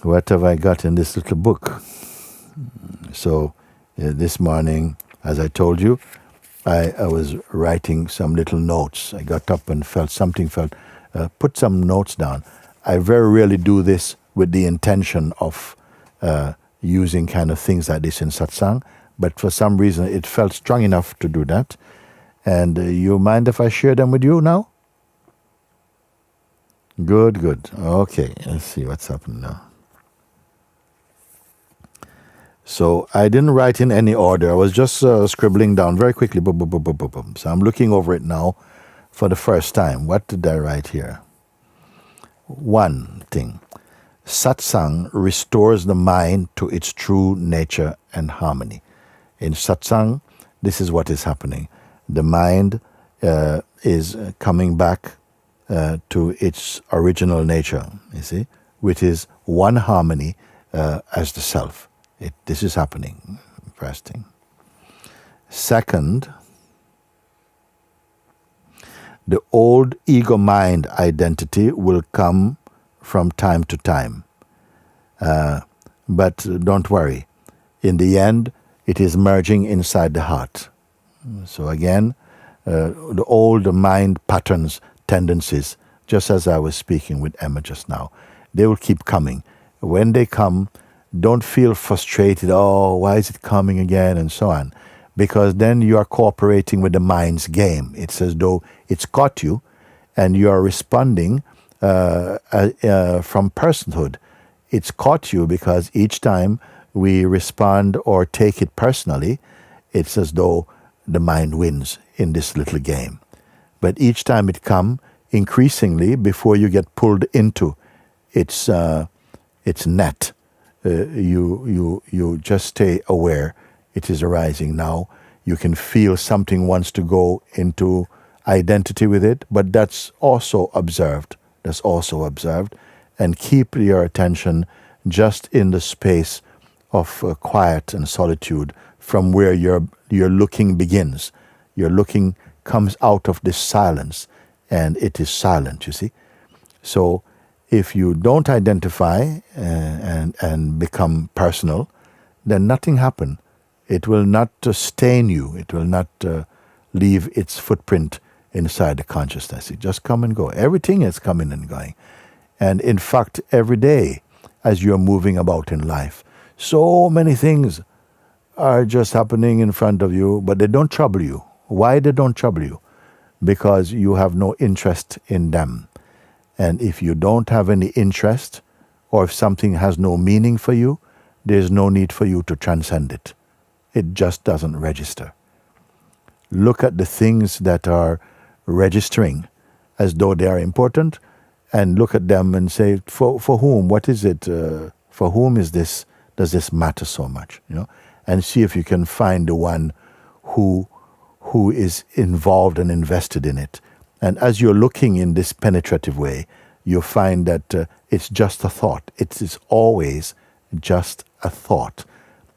what have I got in this little book? So this morning, as I told you, I was writing some little notes. I got up and put some notes down. I very rarely do this with the intention of using kind of things like this in satsang, but for some reason it felt strong enough to do that. And you mind if I share them with you now? Good. Okay, let's see what's happening now. So I didn't write in any order. I was just scribbling down very quickly. Boom, boom, boom, boom, boom, boom. So I'm looking over it now for the first time. What did I write here? One thing. Satsang restores the mind to its true nature and harmony. In satsang, this is what is happening. The mind is coming back to its original nature, you see, which is one harmony as the self. This is happening, first thing. Second, the old ego mind identity will come from time to time. But don't worry. In the end, it is merging inside the heart. So again, the old mind patterns, tendencies, just as I was speaking with Emma just now, they will keep coming. When they come, don't feel frustrated, oh, why is it coming again, and so on. Because then you are cooperating with the mind's game. It's as though it's caught you, and you are responding from personhood. It's caught you because each time we respond or take it personally, it's as though the mind wins in this little game. But each time it comes, increasingly, before you get pulled into its net, you just stay aware. It is arising now. You can feel something wants to go into identity with it, but that's also observed. And keep your attention just in the space of quiet and solitude from where your looking begins. Your looking comes out of this silence, and it is silent, you see. So if you don't identify and become personal, then nothing happens. It will not stain you. It will not leave its footprint inside the consciousness. It just come and go. Everything is coming and going. And in fact, every day, as you're moving about in life, so many things are just happening in front of you, but they don't trouble you. Why they don't trouble you? Because you have no interest in them. And if you don't have any interest, or if something has no meaning for you, there's no need for you to transcend it. It just doesn't register. Look at the things that are registering as though they are important, and look at them and say, for whom? What is it? For whom is this? Does this matter so much? You know, and see if you can find the one who is involved and invested in it. And as you're looking in this penetrative way, you find that it's just a thought. It is always just a thought.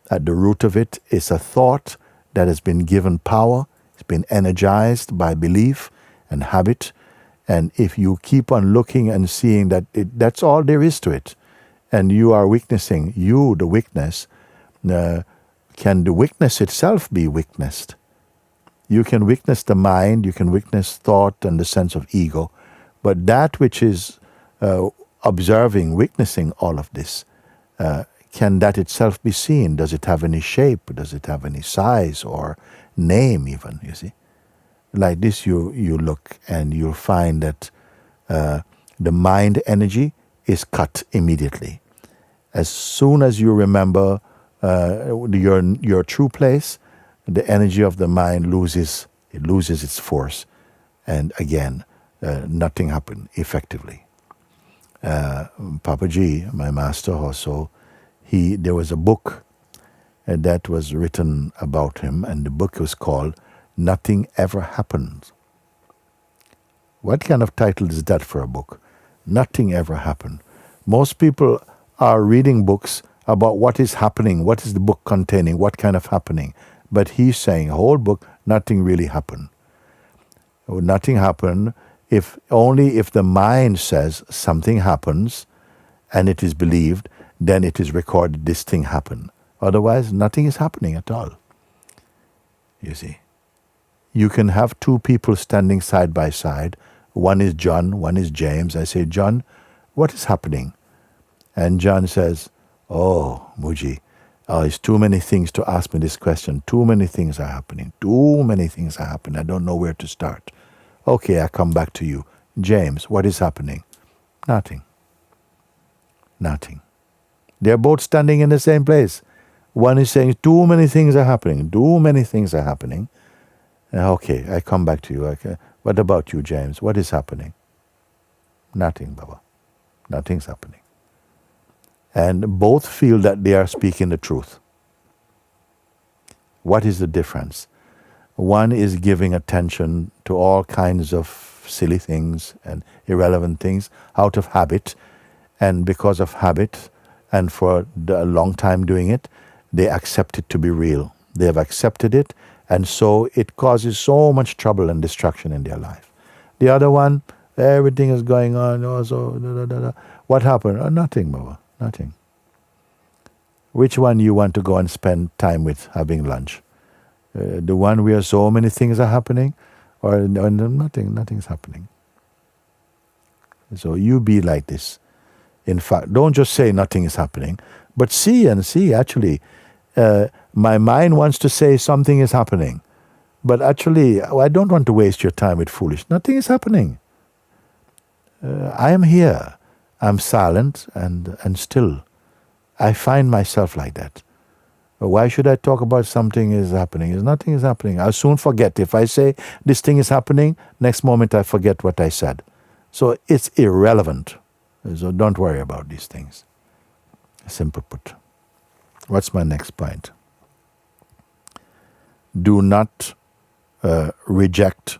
At the root of it is a thought that has been given power, it's been energized by belief and habit. And if you keep on looking and seeing that that's all there is to it, and you are witnessing, the witness, can the witness itself be witnessed? You can witness the mind, you can witness thought and the sense of ego, but that which is observing, witnessing all of this, can that itself be seen? Does it have any shape? Does it have any size or name even, you see? Like this you look and you'll find that the mind energy is cut immediately. As soon as you remember your true place, the energy of the mind loses its force, and again, nothing happened effectively. Papaji, my master also, there was a book that was written about him, and the book was called Nothing Ever Happened. What kind of title is that for a book? Nothing ever happened. Most people are reading books about what is happening, what is the book containing, what kind of happening. But he's saying, whole book, nothing really happened. Nothing happened only if the mind says something happens and it is believed, then it is recorded this thing happened. Otherwise, nothing is happening at all. You see. You can have two people standing side by side. One is John, one is James. I say, John, what is happening? And John says, oh, Mooji, it's too many things to ask me this question. Too many things are happening. Too many things are happening. I don't know where to start. Okay, I come back to you. James, what is happening? Nothing. Nothing. They're both standing in the same place. One is saying, too many things are happening. Too many things are happening. Okay, I come back to you. Okay. What about you, James? What is happening? Nothing, Baba. Nothing's happening. And both feel that they are speaking the truth. What is the difference? One is giving attention to all kinds of silly things and irrelevant things out of habit. And because of habit, and for a long time doing it, they accept it to be real. They have accepted it, and so it causes so much trouble and destruction in their life. The other one, everything is going on. What happened? Oh, nothing, Baba. Nothing. Which one you want to go and spend time with having lunch? The one where so many things are happening, or nothing's happening. So you be like this. In fact, don't just say nothing is happening, but see, actually, my mind wants to say something is happening. But actually, I don't want to waste your time with foolish. Nothing is happening. I am here. I'm silent and still. I find myself like that. Why should I talk about something is happening? Nothing is happening. I'll soon forget. If I say this thing is happening, next moment I forget what I said. So it's irrelevant. So don't worry about these things. Simple put. What's my next point? Do not reject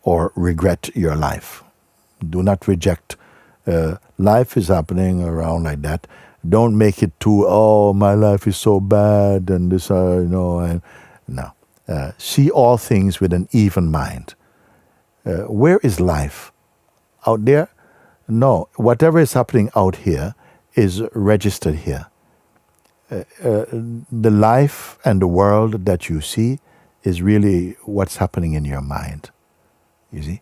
or regret your life. Do not reject. Life is happening around like that. Don't make it too, oh, my life is so bad and this, no. See all things with an even mind. Where is life? Out there? No. Whatever is happening out here is registered here. The life and the world that you see is really what's happening in your mind. You see?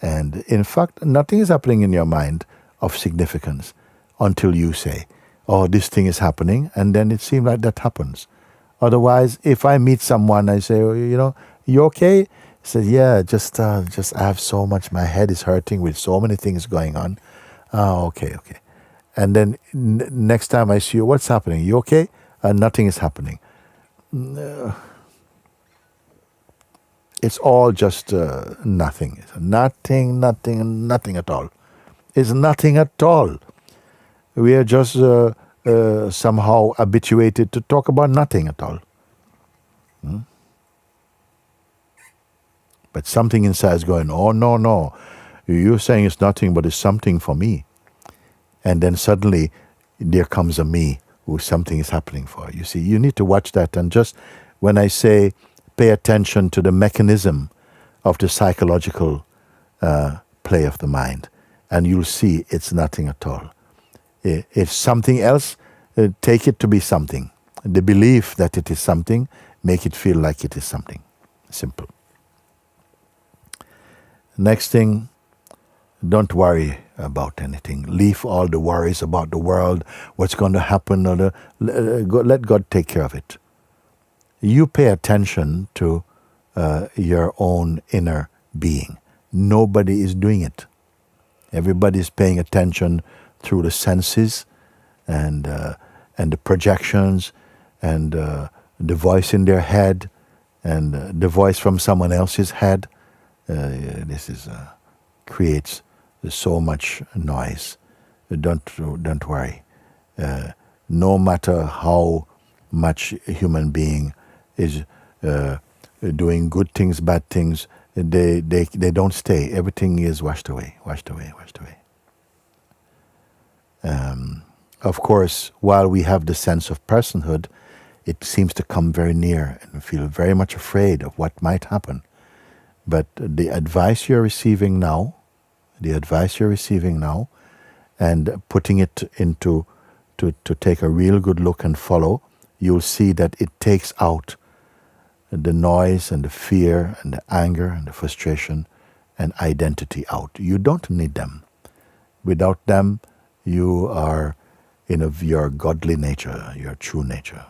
And in fact, nothing is happening in your mind of significance until you say, oh, this thing is happening, and then it seems like that happens. Otherwise, if I meet someone, I say, you okay? He says, yeah, just I have so much, my head is hurting with so many things going on. Oh, okay. And then next time I see you, what's happening? You okay? Nothing is happening. It's all just nothing. Nothing at all. It's nothing at all. We are just somehow habituated to talk about nothing at all. But something inside is going, oh, no. You're saying it's nothing, but it's something for me. And then suddenly there comes a me who something is happening for. You see, you need to watch that. And just when I say pay attention to the mechanism of the psychological play of the mind, and you'll see it's nothing at all. If something else, take it to be something. The belief that it is something, make it feel like it is something. Simple. Next thing, don't worry about anything. Leave all the worries about the world, what's going to happen, let God take care of it. You pay attention to your own inner being. Nobody is doing it. Everybody is paying attention through the senses and the projections and the voice in their head and the voice from someone else's head. This is creates so much noise. Don't worry. No matter how much a human being is doing good things, bad things, they don't stay. Everything is washed away. Of course, while we have the sense of personhood, it seems to come very near and feel very much afraid of what might happen. But the advice you're receiving now, and putting it into to take a real good look and follow, you'll see that it takes out the noise and the fear and the anger and the frustration and identity out. You don't need them. Without them, you are in your godly nature, your true nature.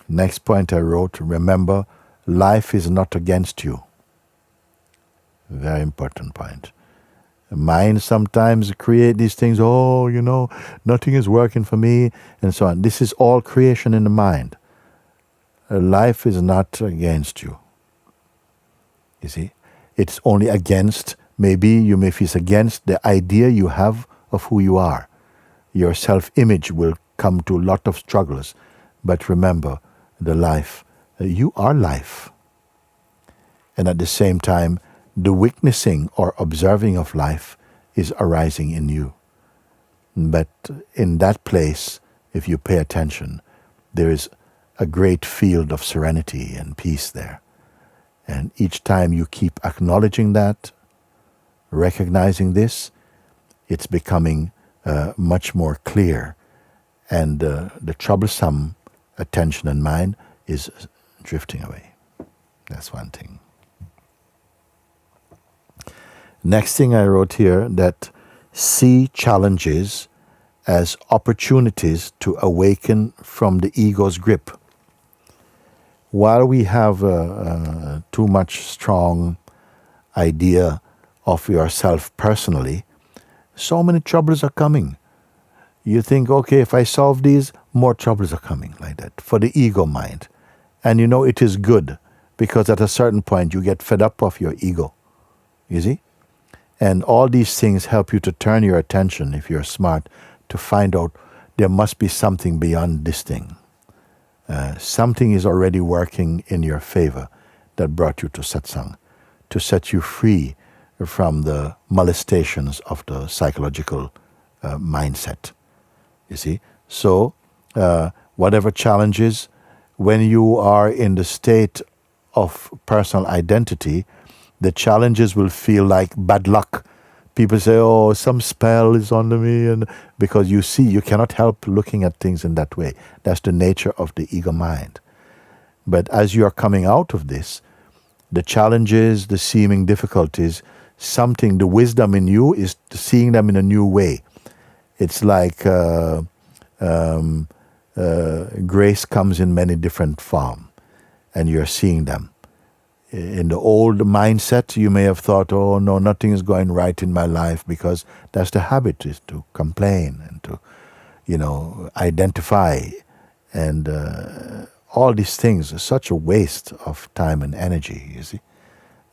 Next point I wrote, remember, life is not against you. Very important point. The mind sometimes create these things, oh, nothing is working for me, and so on. This is all creation in the mind. Life is not against you. You see? It's only against, maybe you may feel against the idea you have of who you are. Your self-image will come to a lot of struggles. But remember, the life, you are life. And at the same time, the witnessing or observing of life is arising in you. But in that place, if you pay attention, there is a great field of serenity and peace there. And each time you keep acknowledging that, recognizing this, it's becoming much more clear. And the troublesome attention and mind is drifting away. That's one thing. Next thing I wrote here, that see challenges as opportunities to awaken from the ego's grip. While we have too much strong idea of yourself personally, so many troubles are coming. You think, okay, if I solve these, more troubles are coming like that for the ego mind. And it is good, because at a certain point you get fed up of your ego. You see? And all these things help you to turn your attention, if you're smart, to find out there must be something beyond this thing. Something is already working in your favor that brought you to satsang, to set you free from the molestations of the psychological mindset. You see? So, whatever challenges, when you are in the state of personal identity, the challenges will feel like bad luck. People say, oh, some spell is under me, and because you cannot help looking at things in that way. That's the nature of the ego mind. But as you are coming out of this, the challenges, the seeming difficulties, the wisdom in you is seeing them in a new way. It's like grace comes in many different forms, and you're seeing them. In the old mindset, you may have thought, oh no, nothing is going right in my life, because that's the habit, is to complain and to, identify. And all these things are such a waste of time and energy, you see.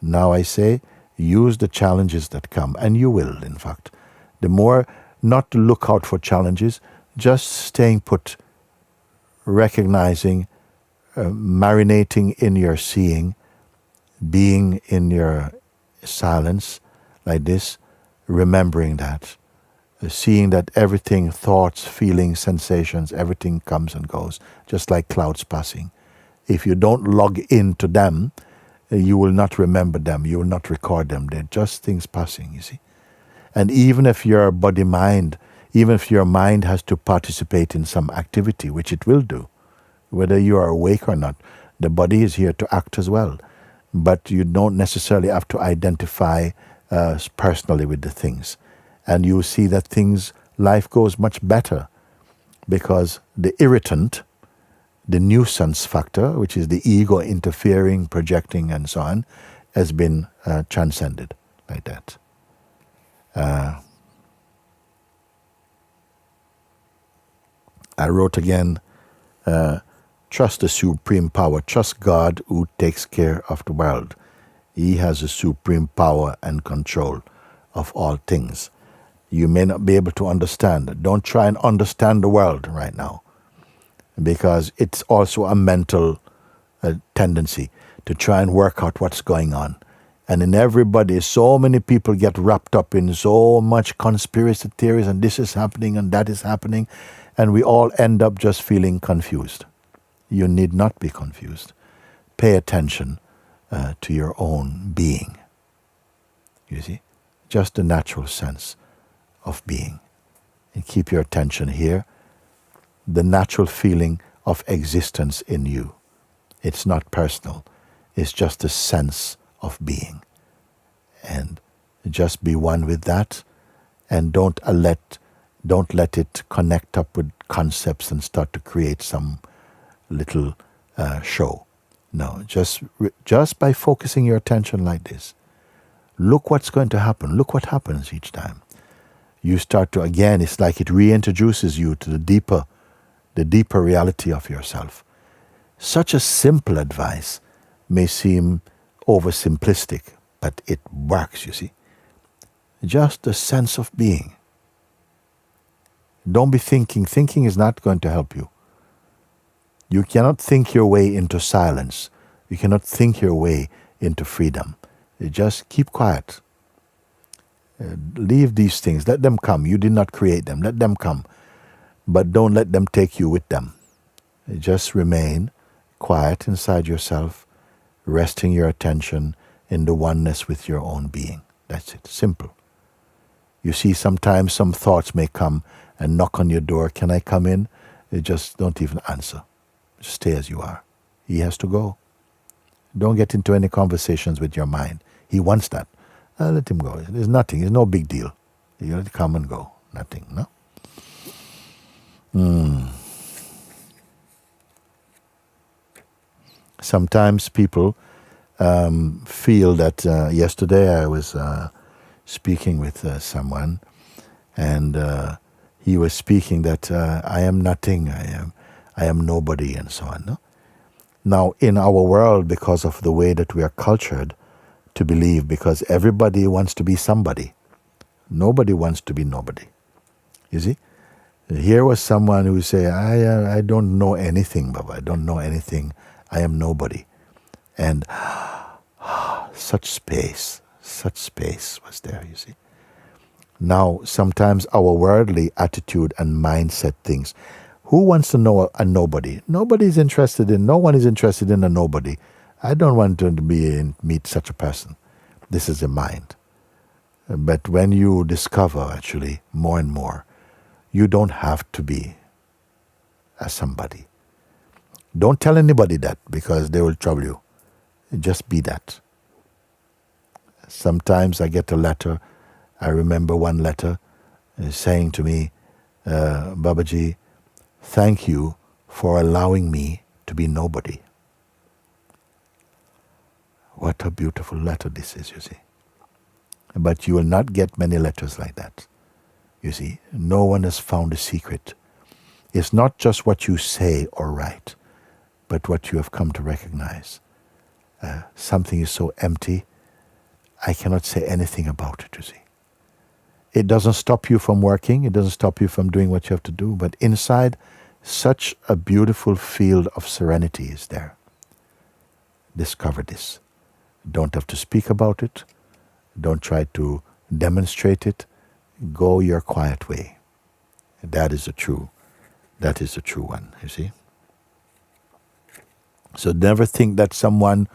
Now I say, use the challenges that come, and you will, in fact. The more, not to look out for challenges, just staying put, recognizing, marinating in your seeing, being in your silence like this, remembering that, seeing that everything, thoughts, feelings, sensations, everything comes and goes, just like clouds passing. If you don't log into them, you will not remember them, you will not record them. They're just things passing, you see. And even if your body-mind, even if your mind has to participate in some activity, which it will do, whether you are awake or not, the body is here to act as well. But you don't necessarily have to identify personally with the things. And you see that life goes much better, because the irritant, the nuisance factor, which is the ego interfering, projecting, and so on, has been transcended like that. I wrote again, trust the supreme power. Trust God who takes care of the world. He has the supreme power and control of all things. You may not be able to understand. Don't try and understand the world right now, because it's also a mental tendency to try and work out what's going on. And in everybody, so many people get wrapped up in so much conspiracy theories, and this is happening and that is happening, and we all end up just feeling confused. You need not be confused. Pay attention to your own being. You see? just the natural sense of being. And keep your attention here, the natural feeling of existence in you. It's not personal, it's just a sense of being. And just be one with that, and don't let it connect up with concepts and start to create some little show. No, just by focusing your attention like this, look what's going to happen. Look what happens each time. You start to, again, it's like it reintroduces you to the deeper reality of yourself. Such a simple advice may seem oversimplistic, but it works, you see. Just a sense of being. Don't be thinking. Thinking is not going to help you. You cannot think your way into silence. You cannot think your way into freedom. You just keep quiet. Leave these things. Let them come. You did not create them. Let them come. But don't let them take you with them. Just remain quiet inside yourself, resting your attention in the oneness with your own being. That's it. Simple. You see, sometimes some thoughts may come and knock on your door. Can I come in? You just don't even answer. Just stay as you are. He has to go. Don't get into any conversations with your mind. He wants that. Let him go. There's nothing. It's no big deal. You let it come and go. Nothing, no? Sometimes people feel that yesterday I was speaking with someone, and he was speaking that I am nothing, I am nobody, and so on. No? Now, in our world, because of the way that we are cultured to believe, because everybody wants to be somebody, nobody wants to be nobody. You see? Here was someone who say, I don't know anything, Baba. I don't know anything. I am nobody. And such space was there, you see. Now, sometimes our worldly attitude and mindset things. Who wants to know a nobody? No one is interested in a nobody. I don't want to meet such a person. This is the mind. But when you discover, actually, more and more, you don't have to be a somebody. Don't tell anybody that, because they will trouble you. Just be that. Sometimes I get a letter. I remember one letter saying to me, Babaji, thank you for allowing me to be nobody. What a beautiful letter this is, you see. But you will not get many letters like that. You see, no one has found a secret. It's not just what you say or write, but what you have come to recognize. Something is so empty, I cannot say anything about it, you see. It doesn't stop you from working, it doesn't stop you from doing what you have to do, but inside, such a beautiful field of serenity is there. Discover this. Don't have to speak about it. Don't try to demonstrate it. Go your quiet way. That is the true one, you see. So never think that someone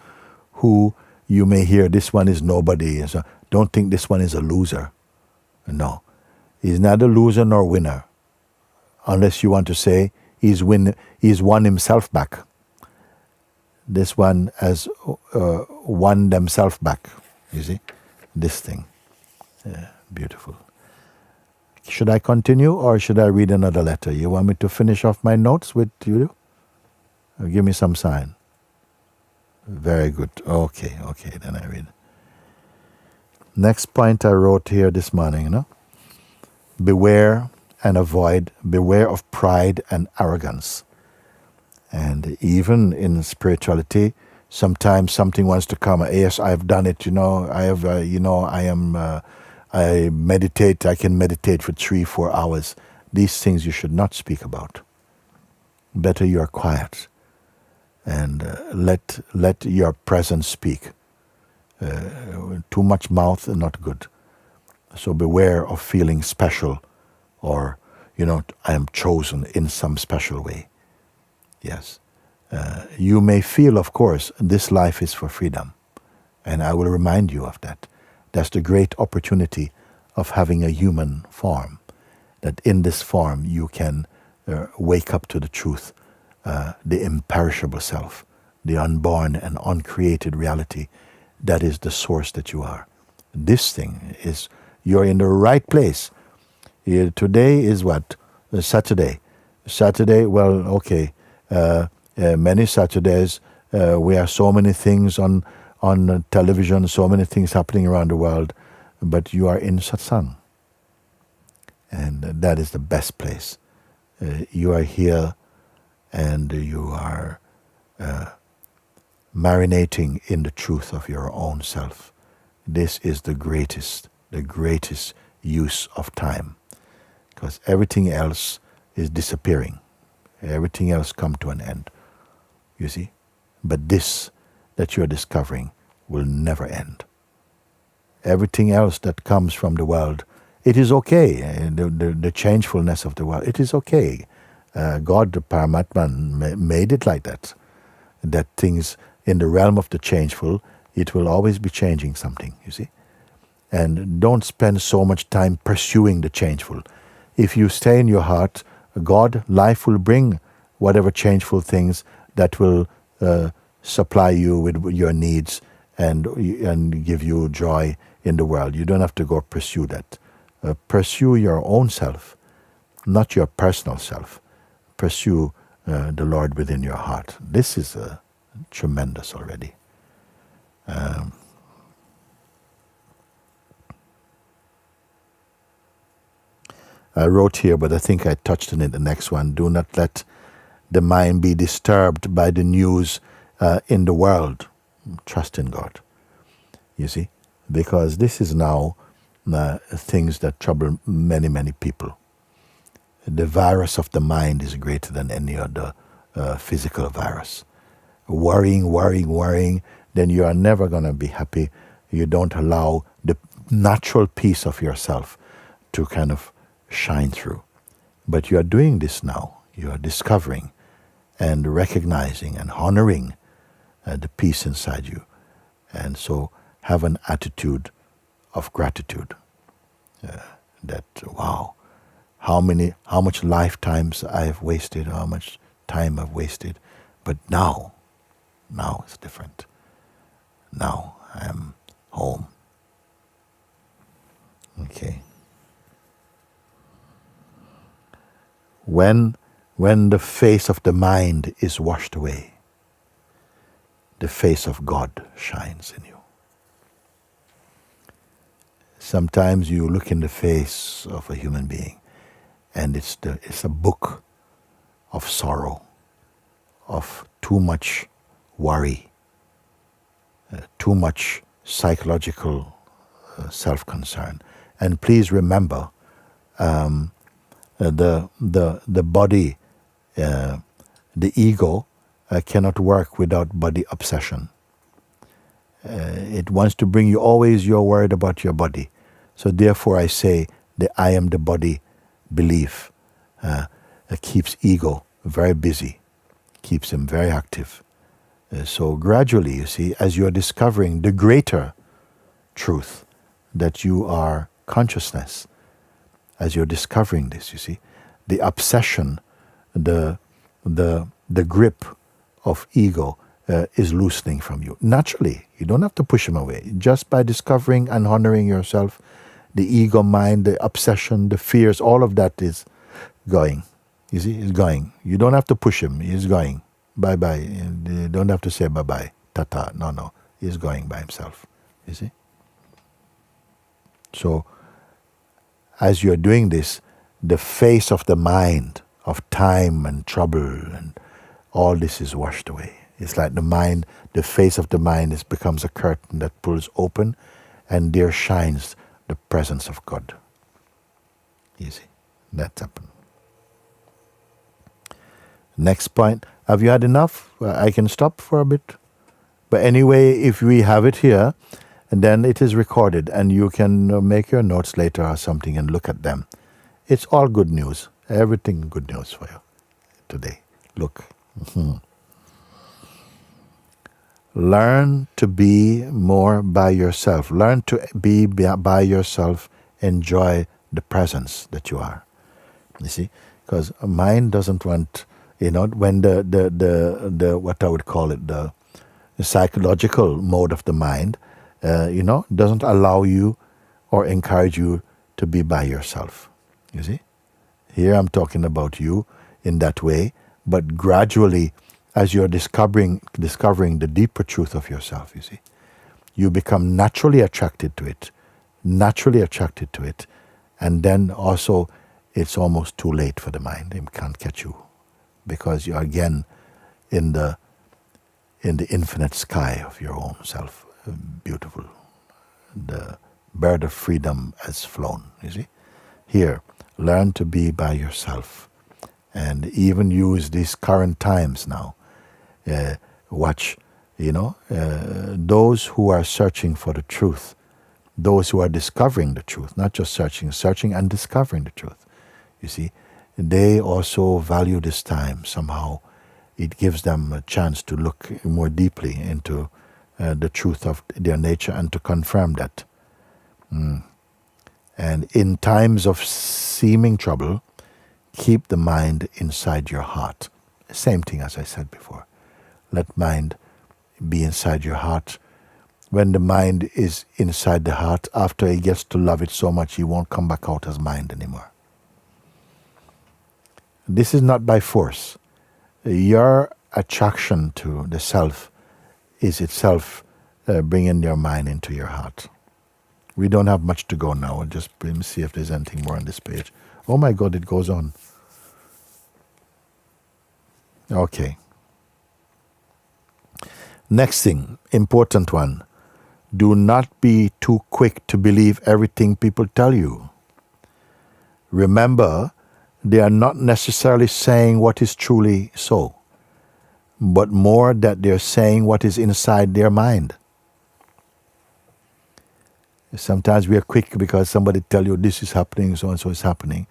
who you may hear, this one is nobody, so don't think this one is a loser. No. He's not a loser nor winner. Unless you want to say he's won himself back. This one has won themselves back. You see? This thing. Beautiful. Should I continue or should I read another letter? You want me to finish off my notes with you? Or give me some sign. Very good. Okay, then I read. Next point I wrote here this morning, beware and avoid, beware of pride and arrogance. And even in spirituality, sometimes something wants to come. Yes, I've done it, I meditate, I can meditate for 3-4 hours. These things you should not speak about. Better you are quiet and let your presence speak. Too much mouth is not good. So beware of feeling special or, I am chosen in some special way. Yes. You may feel, of course, this life is for freedom. And I will remind you of that. That's the great opportunity of having a human form, that in this form you can wake up to the truth, the imperishable self, the unborn and uncreated reality that is the source that you are. This thing is, you're in the right place. Today is what? Saturday. Saturday, well, okay. Many Saturdays, we have so many things on television, so many things happening around the world, but you are in satsang. And that is the best place. You are here and you are marinating in the truth of your own self. This is the greatest use of time, because everything else is disappearing. Everything else come to an end, you see. But this that you're discovering will never end. Everything else that comes from the world, it is okay. The changefulness of the world, it is okay. God, the Paramatman, made it like that. That things in the realm of the changeful, it will always be changing something, you see. And don't spend so much time pursuing the changeful. If you stay in your heart, God, life will bring whatever changeful things that will supply you with your needs and give you joy in the world. You don't have to go pursue that. Pursue your own self, not your personal self. Pursue the Lord within your heart. This is tremendous already. I wrote here, but I think I touched on it the next one. Do not let the mind be disturbed by the news in the world. Trust in God. You see? Because this is now things that trouble many, many people. The virus of the mind is greater than any other physical virus. Worrying, then you are never going to be happy. You don't allow the natural peace of yourself to kind of shine through. But you are doing this now. You are discovering and recognizing and honoring the peace inside you. And so have an attitude of gratitude. That, wow, how much lifetimes I have wasted, how much time I've wasted. But now it's different. Now I am home. Okay. When the face of the mind is washed away, the face of God shines in you. Sometimes you look in the face of a human being and it's a book of sorrow, of too much worry, too much psychological self-concern. And please remember, the body, the ego cannot work without body obsession. It wants to bring you always, you're worried about your body. So therefore I say the I am the body belief keeps ego very busy, keeps him very active. So gradually, you see, as you're discovering the greater truth, that you are consciousness, as you're discovering this, you see, the obsession, the grip of ego is loosening from you. Naturally, you don't have to push him away. Just by discovering and honoring yourself, the ego mind, the obsession, the fears, all of that is going. You see, it's going. You don't have to push him. He's going. Bye-bye. You don't have to say bye-bye. Tata. No. He's going by himself. You see? So, as you're doing this, the face of the mind, of time and trouble and all this is washed away. It's like the mind, the face of the mind becomes a curtain that pulls open, and there shines the presence of God. You see, that's happened. Next point. Have you had enough? I can stop for a bit. But anyway, if we have it here, and then it is recorded, and you can make your notes later or something and look at them. It's all good news. Everything good news for you today. Look. Learn to be more by yourself. Learn to be by yourself. Enjoy the presence that you are. You see? Because mind doesn't want, when the what I would call it, the psychological mode of the mind, doesn't allow you or encourage you to be by yourself. You see? Here I'm talking about you in that way, but gradually, as you're discovering the deeper truth of yourself, you see, you become naturally attracted to it, and then also it's almost too late for the mind. It can't catch you, because you're again in the infinite sky of your own self. Beautiful. The bird of freedom has flown, you see. Here, learn to be by yourself, and even use these current times now. Watch, those who are searching for the truth, those who are discovering the truth, not just searching and discovering the truth. You see, they also value this time somehow. It gives them a chance to look more deeply into the truth of their nature and to confirm that. And in times of seeming trouble, keep the mind inside your heart. Same thing as I said before. Let mind be inside your heart. When the mind is inside the heart, after he gets to love it so much, he won't come back out as mind anymore. This is not by force. Your attraction to the self is itself bringing your mind into your heart. We don't have much to go now. Just let me see if there's anything more on this page. Oh my God, it goes on. Okay. Next thing, important one. Do not be too quick to believe everything people tell you. Remember, they are not necessarily saying what is truly so, but more that they're saying what is inside their mind. Sometimes we are quick because somebody tell you this is happening, so and so is happening.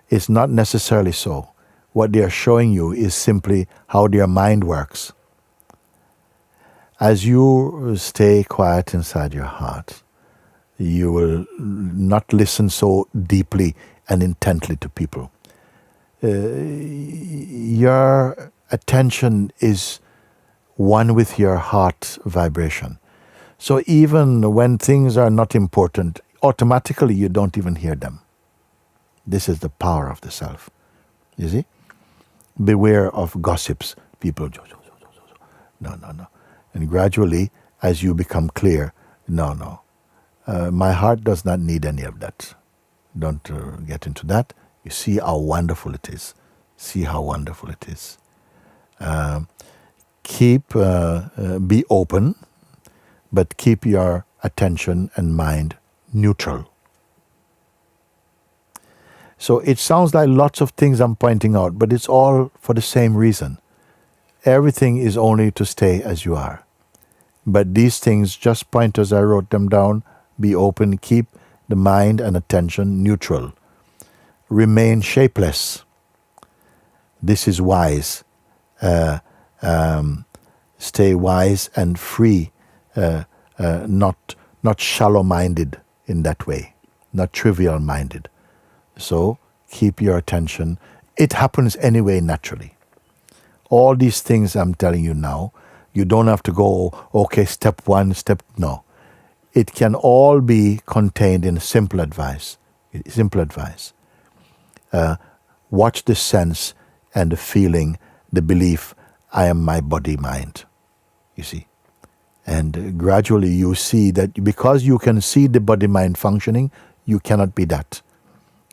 It's not necessarily so. What they are showing you is simply how their mind works. As you stay quiet inside your heart, you will not listen so deeply and intently to people. Your attention is one with your heart vibration. So even when things are not important, automatically you don't even hear them. This is the power of the self. You see? Beware of gossips. People, no. And gradually, as you become clear, no. My heart does not need any of that. Don't get into that. You see how wonderful it is. Be open, but keep your attention and mind neutral. So it sounds like lots of things I'm pointing out, but it's all for the same reason. Everything is only to stay as you are. But these things, just pointers, I wrote them down. Be open, keep the mind and attention neutral. Remain shapeless. This is wise. Stay wise and free, not shallow-minded in that way, not trivial-minded. So keep your attention. It happens anyway naturally. All these things I'm telling you now, you don't have to go, okay, step one, no. It can all be contained in simple advice. Watch the sense and the feeling, the belief, I am my body, mind. You see? And gradually you see that because you can see the body, mind functioning, you cannot be that.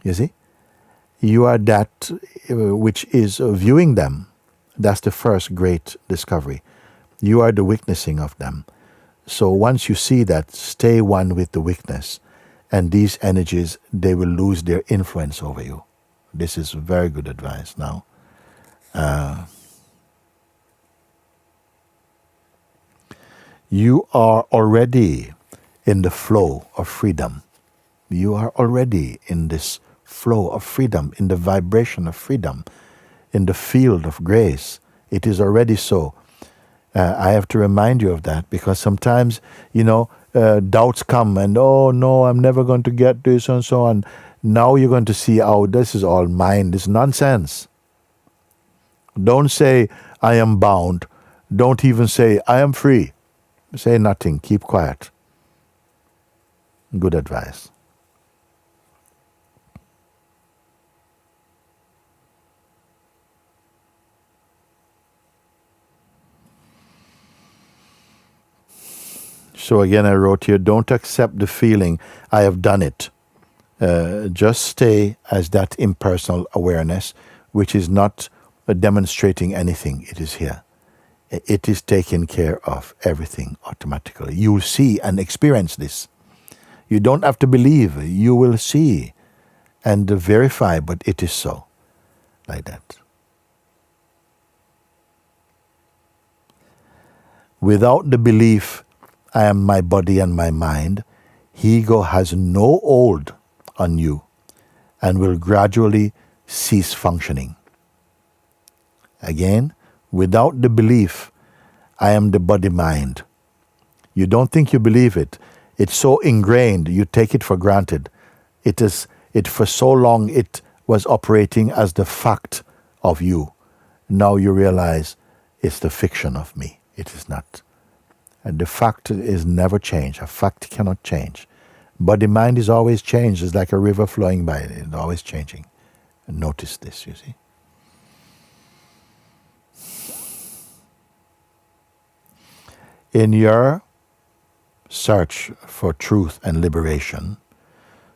You see? You are that which is viewing them. That's the first great discovery. You are the witnessing of them. So once you see that, stay one with the witness. And these energies, they will lose their influence over you. This is very good advice now. You are already in the flow of freedom. You are already in this flow of freedom, in the vibration of freedom, in the field of grace. It is already so. I have to remind you of that, because sometimes, doubts come and, oh no, I'm never going to get this and so on. Now you're going to see, oh, this is all mind. This is nonsense. Don't say, I am bound. Don't even say, I am free. Say nothing. Keep quiet. Good advice. So again, I wrote here, don't accept the feeling, I have done it. Just stay as that impersonal awareness, which is not demonstrating anything. It is here. It is taking care of everything automatically. You will see and experience this. You don't have to believe. You will see and verify, but it is so. Like that. Without the belief, I am my body and my mind, ego has no hold on you and will gradually cease functioning. Again, without the belief, I am the body-mind. You don't think you believe it. It's so ingrained, you take it for granted. For so long it was operating as the fact of you. Now you realize it's the fiction of me. It is not. And the fact is never changed. A fact cannot change. Body-mind is always changed. It's like a river flowing by. It's always changing. And notice this, you see. In your search for truth and liberation,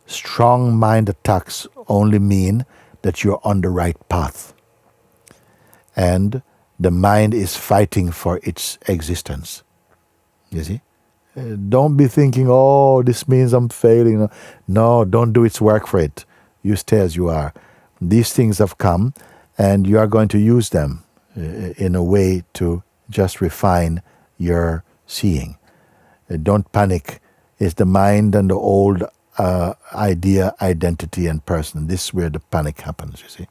strong mind attacks only mean that you're on the right path. And the mind is fighting for its existence. You see? Don't be thinking, oh, this means I'm failing. No, don't do its work for it. You stay as you are. These things have come, and you are going to use them in a way to just refine your seeing. Don't panic. It's the mind and the old idea, identity, and person. This is where the panic happens, you see.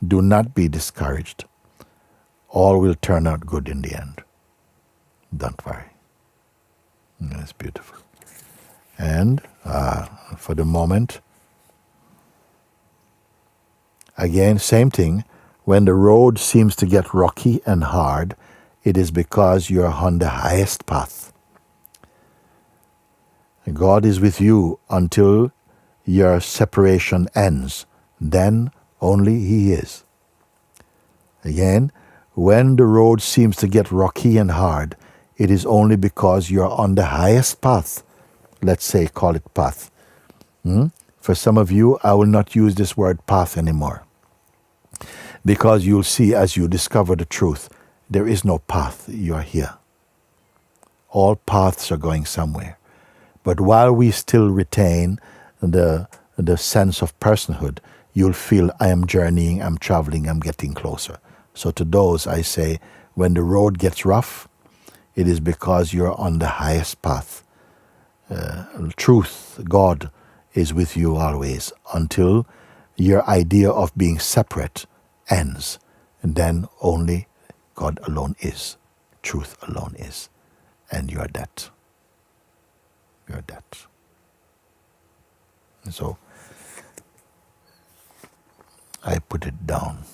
Do not be discouraged. All will turn out good in the end. Don't worry. That's beautiful. And for the moment, again, same thing. When the road seems to get rocky and hard, it is because you're on the highest path. God is with you until your separation ends. Then only He is. Again, when the road seems to get rocky and hard, it is only because you're on the highest path. Let's say, call it path. For some of you, I will not use this word path anymore. Because you'll see as you discover the truth, there is no path. You are here. All paths are going somewhere. But while we still retain the sense of personhood, you'll feel I am journeying, I'm traveling, I'm getting closer. So to those I say, when the road gets rough, it is because you're on the highest path. Truth, God, is with you always until your idea of being separate ends. And then only God alone is. Truth alone is. And you are that. You are that. And so, I put it down.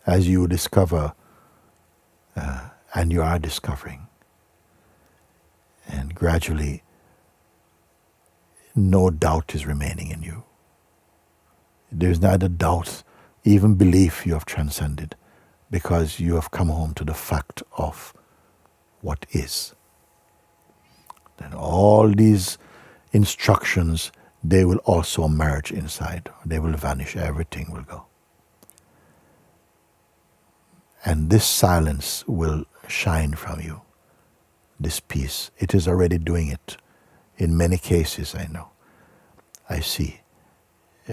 As you discover, and you are discovering, and gradually no doubt is remaining in you. There is neither doubt, even belief you have transcended, because you have come home to the fact of what is. Then all these instructions, they will also merge inside. They will vanish. Everything will go. And this silence will shine from you. This peace. It is already doing it. In many cases, I know. I see.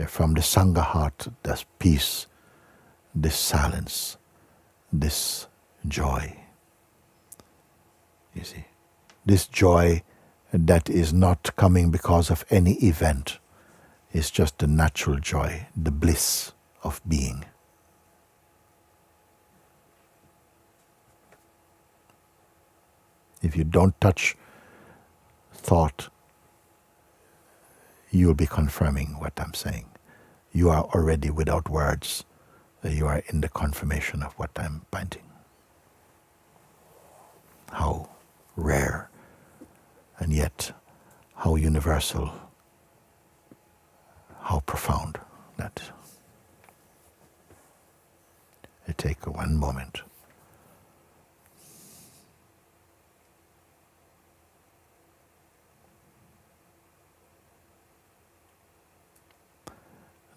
From the Sangha heart, this peace, this silence, this joy. You see. This joy that is not coming because of any event. is just the natural joy, the bliss of being. If you don't touch thought, you will be confirming what I'm saying. You are already without words. You are in the confirmation of what I'm pointing. How rare, and yet how universal, how profound that is. I take one moment.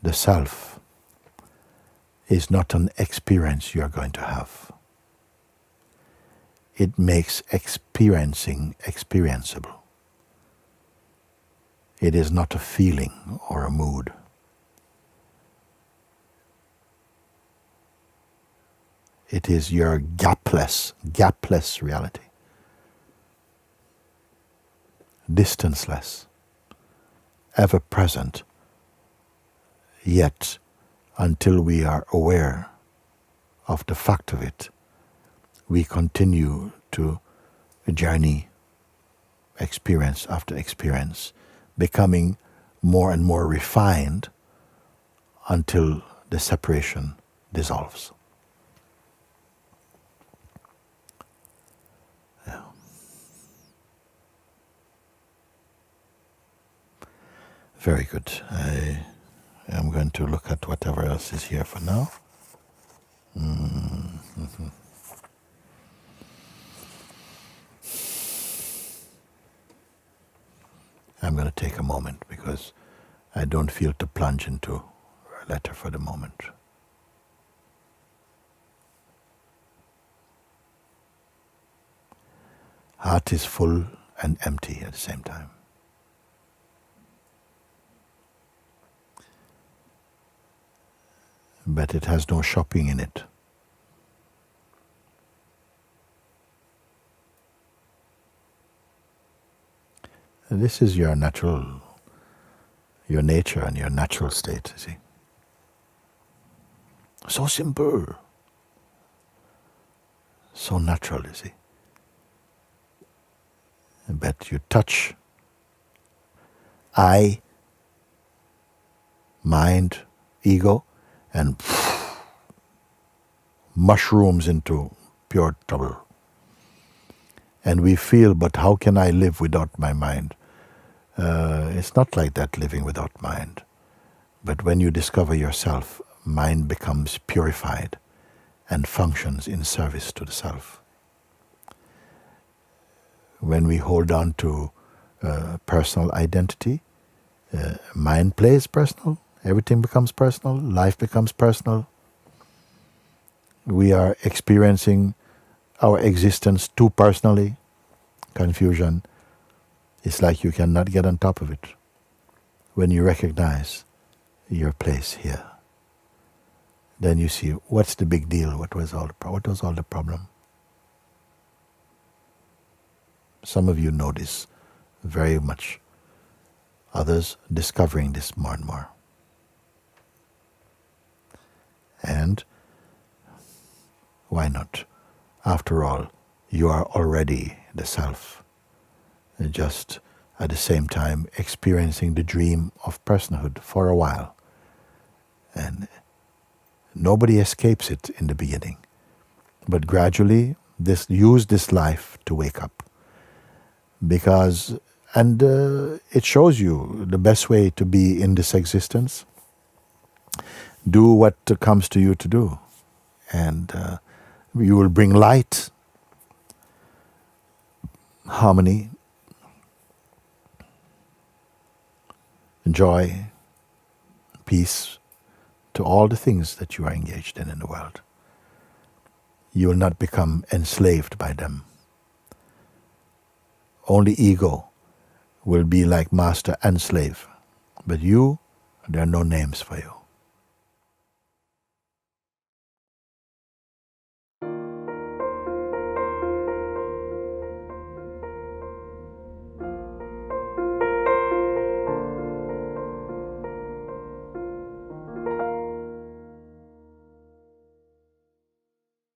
The self is not an experience you are going to have. It makes experiencing experienceable. It is not a feeling or a mood. It is your gapless reality. Distanceless, ever present, yet until we are aware of the fact of it, we continue to journey experience after experience, becoming more and more refined until the separation dissolves. Yeah. Very good. I'm going to look at whatever else is here for now. Mm-hmm. I'm going to take a moment because I don't feel to plunge into a letter for the moment. Heart is full and empty at the same time. But it has no shopping in it. This is your nature and your natural state, you see. So simple. So natural, you see. But you touch I, mind, ego, and mushrooms into pure trouble. And we feel, but how can I live without my mind? It's not like that, living without mind. But when you discover yourself, mind becomes purified and functions in service to the self. When we hold on to personal identity, mind plays personal, everything becomes personal, life becomes personal. We are experiencing our existence too personally. Confusion. It's like you cannot get on top of it. When you recognize your place here, then you see what's the big deal. What was all the problem? Some of you know this very much. Others discovering this more and more. And why not? After all, you are already the self, just at the same time experiencing the dream of personhood for a while. And nobody escapes it in the beginning. But gradually, use this life to wake up. It shows you the best way to be in this existence. Do what comes to you to do. And you will bring light, harmony, joy, peace to all the things that you are engaged in the world. You will not become enslaved by them. Only ego will be like master and slave. But you, there are no names for you.